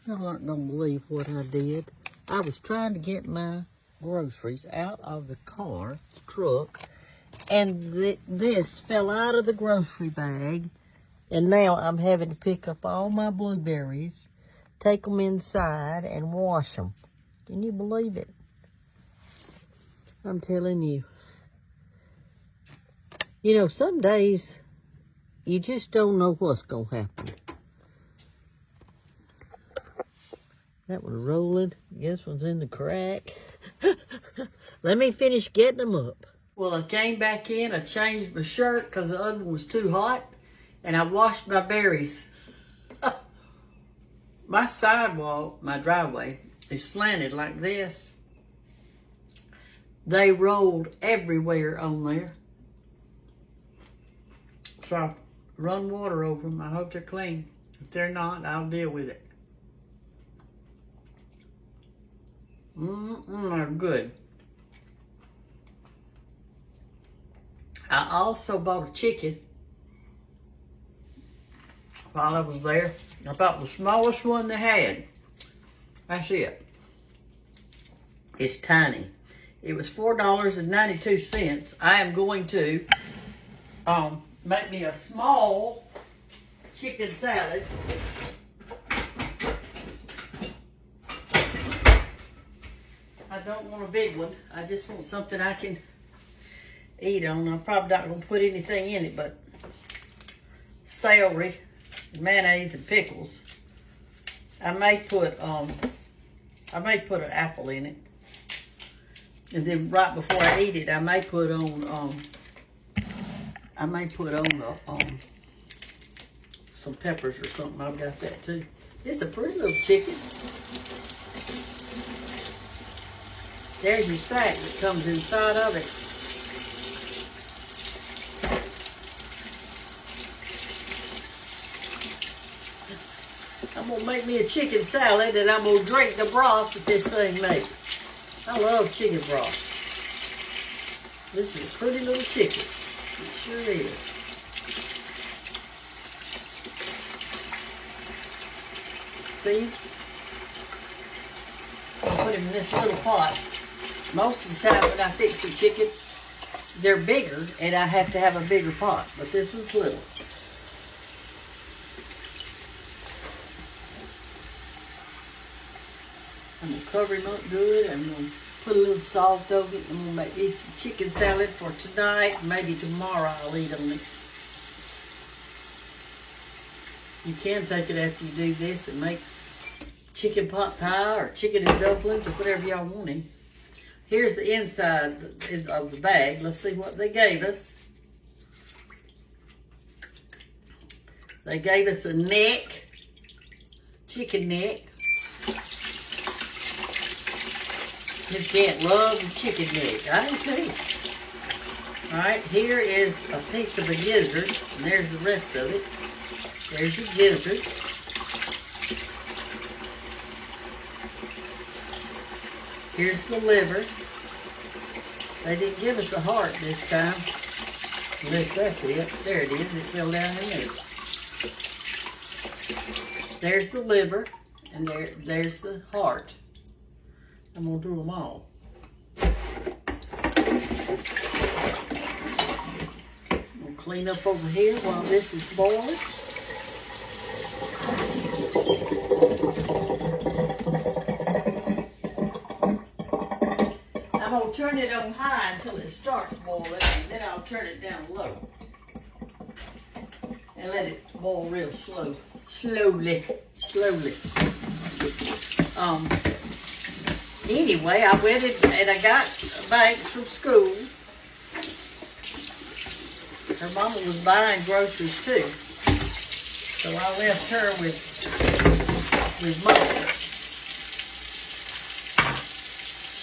Y'all aren't gonna believe what I did. I was trying to get my groceries out of the car, the truck, and this fell out of the grocery bag. And now I'm having to pick up all my blueberries, take them inside, and wash them. Can you believe it? I'm telling you. You know, some days you just don't know what's going to happen. That one's rolling. This one's in the crack. Let me finish getting them up. Well, I came back in. I changed my shirt because the other one was too hot. And I washed my berries. My sidewalk, my driveway, is slanted like this. They rolled everywhere on there. So I run water over them. I hope they're clean. If they're not, I'll deal with it. They're good. I also bought a chicken while I was there. I bought the smallest one they had. That's it. It's tiny. It was $4.92. I am going to make me a small chicken salad. I don't want a big one. I just want something I can eat on. I'm probably not going to put anything in it but celery, mayonnaise, and pickles. I may put an apple in it. And then right before I eat it, I may put on some peppers or something. I've got that too. It's a pretty little chicken. There's your sack that comes inside of it. I'm gonna make me a chicken salad and I'm gonna drink the broth that this thing makes. I love chicken broth. This is a pretty little chicken. It sure is. See? I'll put him in this little pot. Most of the time when I fix the chicken, they're bigger and I have to have a bigger pot, but this one's little. I'm going to cover him up good. I'm going to put a little salt over it. I'm going to make this chicken salad for tonight. Maybe tomorrow I'll eat on it. You can take it after you do this and make chicken pot pie or chicken and dumplings or whatever y'all want in. Here's the inside of the bag. Let's see what they gave us. They gave us a neck, chicken neck. Miss Gantt loves the chicken neck. I do too. Alright, here is a piece of a gizzard. And there's the rest of it. There's your gizzard. Here's the liver. They didn't give us a heart this time. Unless that's it. There it is. It fell down in there. There's the liver. And there's the heart. I'm going to do them all. I'm going to clean up over here while this is boiling. I'm going to turn it on high until it starts boiling, and then I'll turn it down low. And let it boil real slow. Slowly. Anyway, I went and I got bags from school. Her mama was buying groceries too. So I left her with Mama.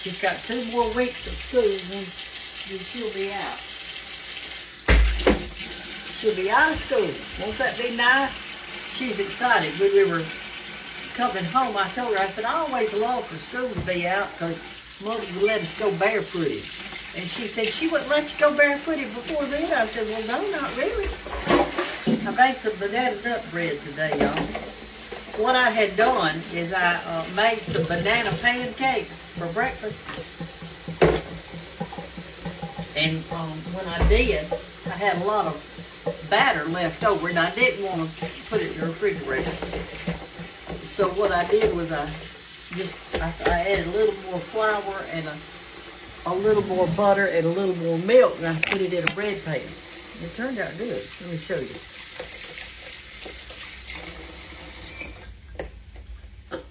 She's got 2 more weeks of school and she'll be out. She'll be out of school. Won't that be nice? She's excited. When we were coming home, I told her, I said, I always love for school to be out because Mother would let us go barefooted. And she said, she wouldn't let you go barefooted before then. I said, well, no, not really. I made some banana nut bread today, y'all. what I had done is I made some banana pancakes for breakfast. And when I did, I had a lot of batter left over, and I didn't want to put it in the refrigerator. So what I did was I added a little more flour and a little more butter and a little more milk, and I put it in a bread pan. It turned out good. Let me show you.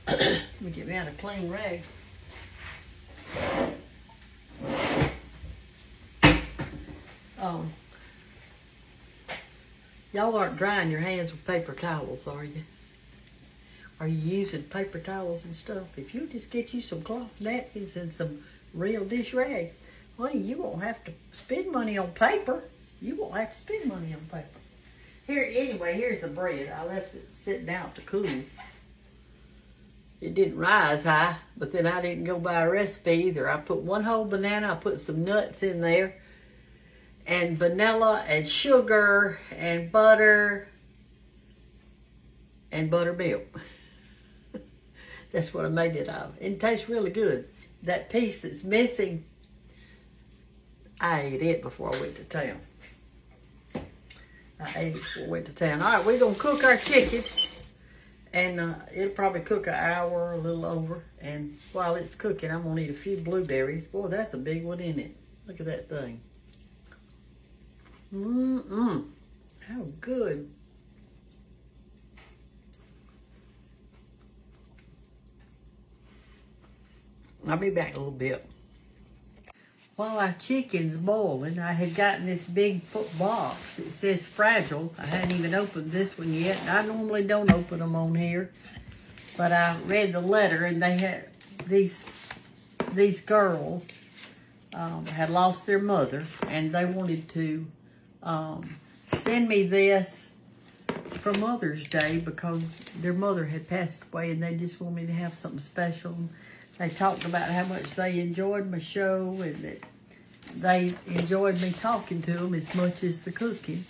Let me get me out a clean rag. Y'all aren't drying your hands with paper towels, are you? Are you using paper towels and stuff? If you just get you some cloth napkins and some real dish rags, honey, you won't have to spend money on paper. You won't have to spend money on paper. Here, anyway, here's the bread. I left it sitting out to cool. It didn't rise high, but then I didn't go by a recipe either. I put one whole banana, I put some nuts in there, and vanilla and sugar and butter and buttermilk. That's what I made it of. It tastes really good. That piece that's missing, I ate it before I went to town. I ate it before I went to town. All right, we're going to cook our chicken. And it'll probably cook an hour, a little over. And while it's cooking, I'm going to eat a few blueberries. Boy, that's a big one, isn't it? Look at that thing. How good. I'll be back in a little bit. While our chicken's boiling, I had gotten this big box. It says fragile. I hadn't even opened this one yet. I normally don't open them on here. But I read the letter, and they had these girls had lost their mother, and they wanted to send me this for Mother's Day because their mother had passed away, and they just wanted me to have something special. They talked about how much they enjoyed my show and that they enjoyed me talking to them as much as the cooking.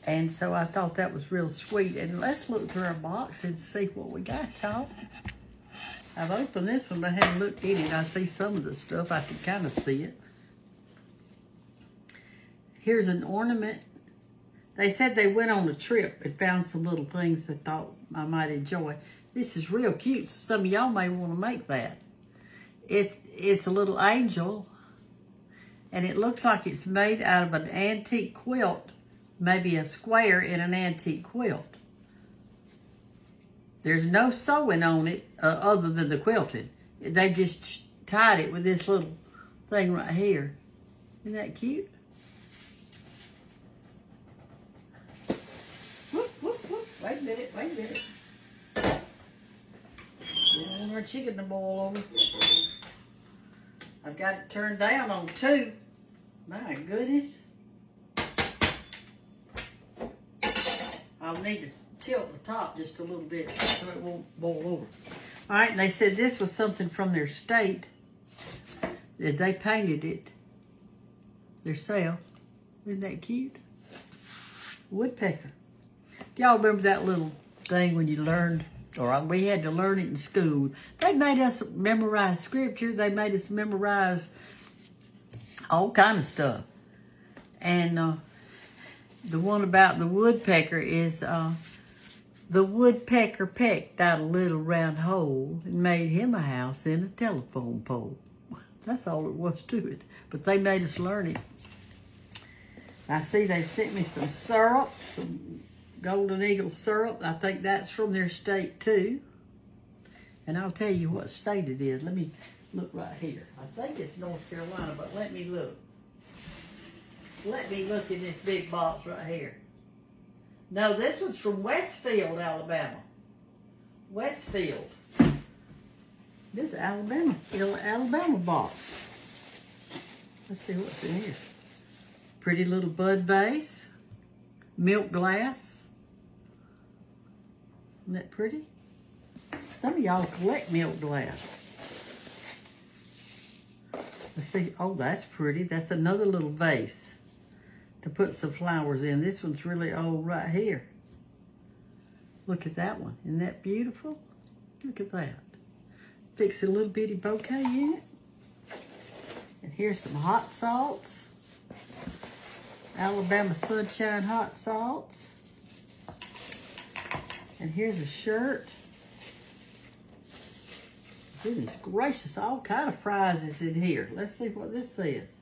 And so I thought that was real sweet. And let's look through our box and see what we got, y'all. I've opened this one, but I haven't looked in it. I see some of the stuff. I can kind of see it. Here's an ornament. They said they went on a trip and found some little things they thought I might enjoy. This is real cute. So some of y'all may want to make that. It's a little angel, and it looks like it's made out of an antique quilt, maybe a square in an antique quilt. There's no sewing on it other than the quilting. They just tied it with this little thing right here. Isn't that cute? Whoop, whoop, whoop. Wait a minute, wait a minute. We don't want our chicken to boil over. I've got it turned down on 2. My goodness. I'll need to tilt the top just a little bit so it won't boil over. All right, and they said this was something from their state. That they painted it themselves. Isn't that cute? Woodpecker. Do y'all remember that little thing when you learned, or we had to learn it in school? They made us memorize scripture. They made us memorize all kind of stuff. And the one about the woodpecker is the woodpecker pecked out a little round hole and made him a house in a telephone pole. That's all it was to it. But they made us learn it. I see they sent me some syrup, some Golden Eagle syrup. I think that's from their state too. And I'll tell you what state it is. Let me look right here. I think it's North Carolina, but let me look. Let me look in this big box right here. No, this one's from Westfield, Alabama. Westfield. This is Alabama box. Let's see what's in here. Pretty little bud vase. Milk glass. Isn't that pretty? Some of y'all collect milk glass. Let's see. Oh, that's pretty. That's another little vase to put some flowers in. This one's really old right here. Look at that one. Isn't that beautiful? Look at that. Fix a little bitty bouquet in it. And here's some hot salts. Alabama Sunshine hot salts. And here's a shirt. Goodness gracious, all kind of prizes in here. Let's see what this says.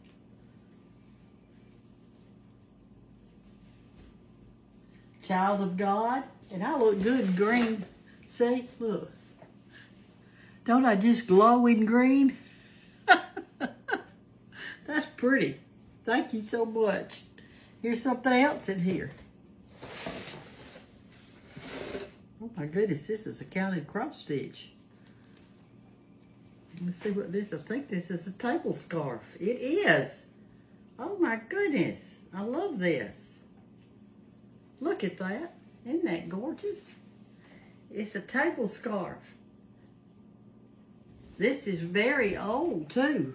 Child of God. And I look good in green. See, look. Don't I just glow in green? That's pretty. Thank you so much. Here's something else in here. Oh my goodness, this is a counted cross stitch. Let me see what this, I think this is a table scarf. It is. Oh my goodness, I love this. Look at that. Isn't that gorgeous? It's a table scarf. This is very old too.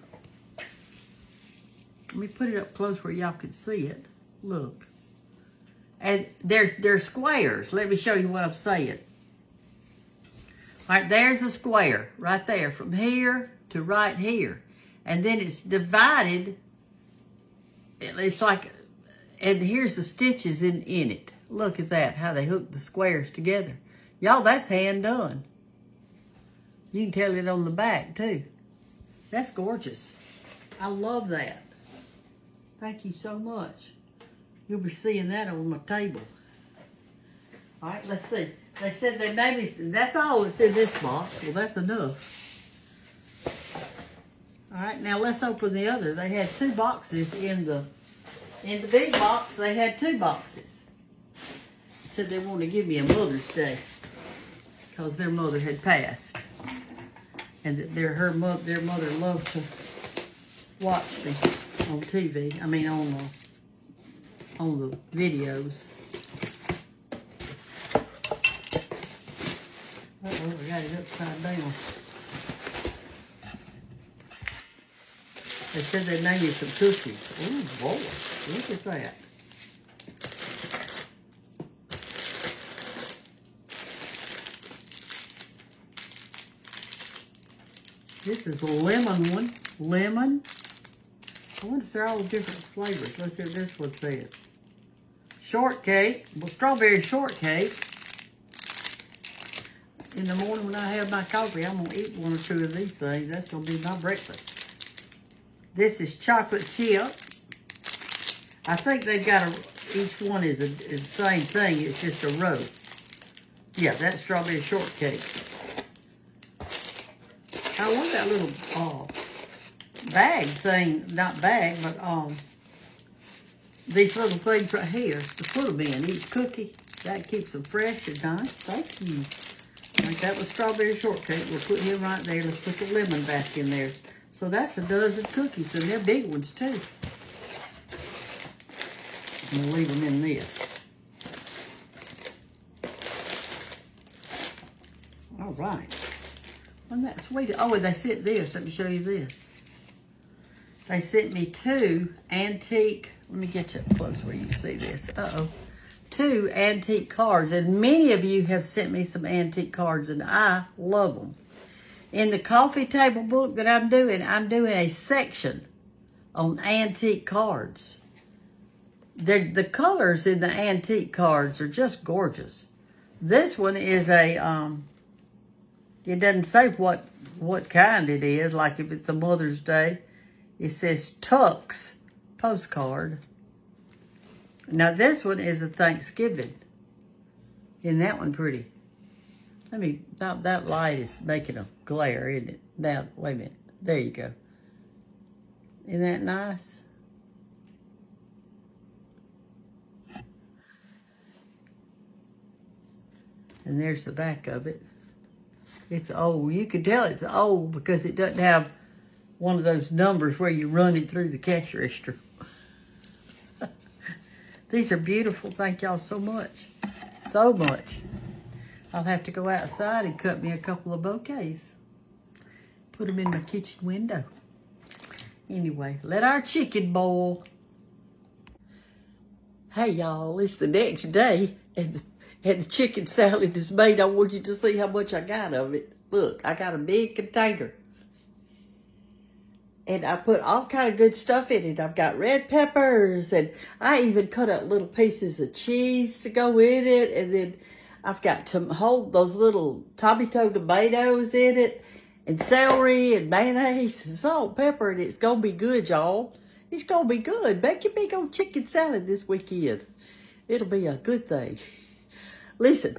Let me put it up close where y'all can see it. Look. And they're squares. Let me show you what I'm saying. All right, there's a square right there from here to right here. And then it's divided. It's like, and here's the stitches in it. Look at that, how they hook the squares together. Y'all, that's hand done. You can tell it on the back too. That's gorgeous. I love that. Thank you so much. You'll be seeing that on my table. All right, let's see. They said they maybe, that's all that's in this box. Well, that's enough. All right, now let's open the other. They had 2 boxes in the big box. They had 2 boxes. Said they wanted to give me a Mother's Day because their mother had passed, and that their mother loved to watch me on TV. I mean, on the videos. Uh-oh, I got it upside down. They said they made me some cookies. Oh boy, look at that. This is a lemon one. Lemon. I wonder if they're all different flavors. Let's see what this one says. Shortcake. Well, strawberry shortcake. In the morning when I have my coffee, I'm going to eat 1 or 2 of these things. That's going to be my breakfast. This is chocolate chip. I think they've got each one is the same thing. It's just a row. Yeah, that's strawberry shortcake. I want that little bag thing, not bag, but these little things right here to put them in each cookie. That keeps them fresh and nice. Thank you. Like that was strawberry shortcake. We'll put him right there. Let's put the lemon back in there. So that's a dozen cookies, and they're big ones too. I'm gonna leave them in this. All right. Wasn't that sweet? Oh, and they sent this. Let me show you this. They sent me 2 antique, let me get you up close where you can see this. Uh-oh. 2 antique cards, and many of you have sent me some antique cards, and I love them. In the coffee table book that I'm doing a section on antique cards. The colors in the antique cards are just gorgeous. This one is a, it doesn't say what kind it is, like if it's a Mother's Day. It says Tux postcard. Now this one is a Thanksgiving. Isn't that one pretty? That light is making a glare, isn't it? Now, wait a minute. There you go. Isn't that nice? And there's the back of it. It's old. You can tell it's old because it doesn't have one of those numbers where you run it through the cash register. These are beautiful. Thank y'all so much. So much. I'll have to go outside and cut me a couple of bouquets. Put them in my kitchen window. Anyway, let our chicken boil. Hey, y'all, it's the next day, and And the chicken salad is made. I want you to see how much I got of it. Look, I got a big container. And I put all kind of good stuff in it. I've got red peppers, and I even cut up little pieces of cheese to go in it. And then I've got those little tomato tomatoes in it, and celery, and mayonnaise, and salt, pepper, and it's going to be good, y'all. It's going to be good. Make your big old chicken salad this weekend. It'll be a good thing. Listen,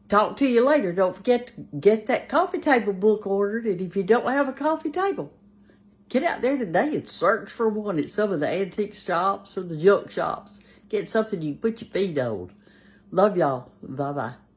talk to you later. Don't forget to get that coffee table book ordered. And if you don't have a coffee table, get out there today and search for one at some of the antique shops or the junk shops. Get something you can put your feet on. Love y'all. Bye-bye.